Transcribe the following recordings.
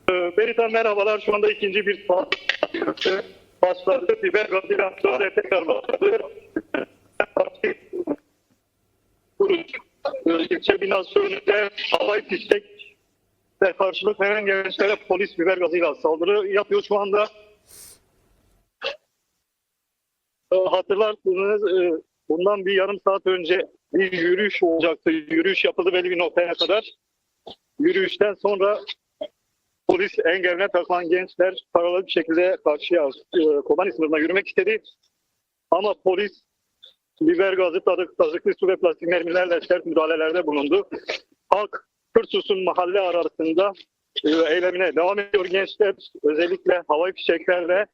Beritan merhabalar. Şu anda ikinci bir saat başladı. Biber gazıyla tekrar başladı. İlçe binası önünde havai fişek ve karşılık veren gençlere polis biber gazıyla saldırı yapıyor şu anda. Hatırlarsınız bundan bir yarım saat önce bir yürüyüş olacaktı. Yürüyüş yapıldı belli bir noktaya kadar. Yürüyüşten sonra polis engeline takılan gençler paralı bir şekilde karşıya Kobani sınırına yürümek istedi. Ama polis biber gazı, tazıklı su ve plastik mermilerle sert müdahalelerde bulundu. Halk Kırsus'un mahalle arasında eylemine devam ediyor gençler. Özellikle havai fişeklerle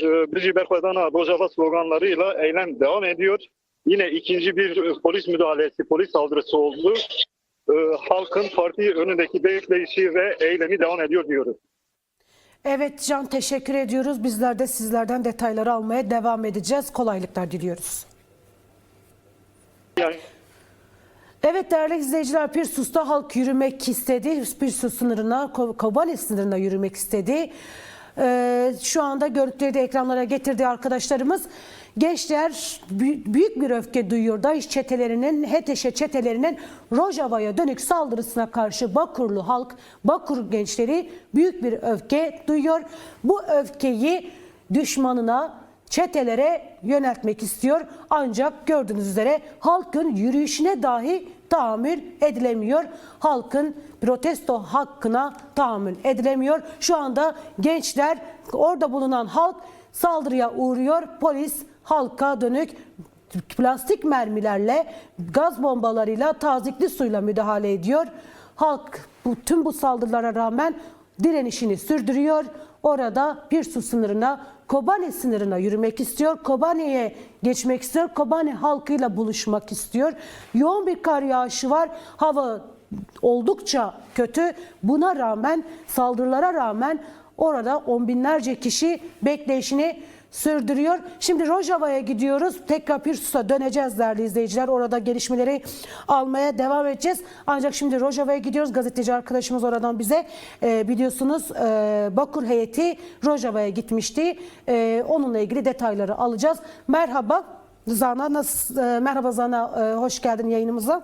Biber Rojava sloganlarıyla eylem devam ediyor. Yine ikinci bir polis müdahalesi, polis saldırısı oldu. Halkın parti önündeki bekleyişi ve eylemi devam ediyor diyoruz. Evet Can, teşekkür ediyoruz. Bizler de sizlerden detayları almaya devam edeceğiz. Kolaylıklar diliyoruz. Yani Evet değerli izleyiciler, Pirsus'ta halk yürümek istedi. Pirsus sınırına, Kobani sınırına yürümek istedi. Şu anda görüntüleri de ekranlara getirdi arkadaşlarımız. Gençler büyük bir öfke duyuyor. DAEŞ çetelerinin, HTŞ çetelerinin Rojava'ya dönük saldırısına karşı Bakurlu halk, Bakur gençleri büyük bir öfke duyuyor. Bu öfkeyi düşmanına, çetelere yöneltmek istiyor. Ancak gördüğünüz üzere halkın yürüyüşüne dahi tahammül edilemiyor. Halkın protesto hakkına tahammül edilemiyor. Şu anda gençler, orada bulunan halk saldırıya uğruyor. Polis halka dönük plastik mermilerle, gaz bombalarıyla, tazikli suyla müdahale ediyor. Halk tüm bu saldırılara rağmen direnişini sürdürüyor. Orada Pirsus sınırına, Kobani sınırına yürümek istiyor. Kobani'ye geçmek istiyor. Kobani halkıyla buluşmak istiyor. Yoğun bir kar yağışı var. Hava oldukça kötü. Buna rağmen, saldırılara rağmen orada on binlerce kişi bekleyişini sürdürüyor. Şimdi Rojava'ya gidiyoruz. Tekrar Pirsus'a döneceğiz değerli izleyiciler. Orada gelişmeleri almaya devam edeceğiz. Ancak şimdi Rojava'ya gidiyoruz. Gazeteci arkadaşımız oradan bize biliyorsunuz Bakur heyeti Rojava'ya gitmişti. Onunla ilgili detayları alacağız. Merhaba Zana, merhaba Zana, hoş geldin yayınımıza.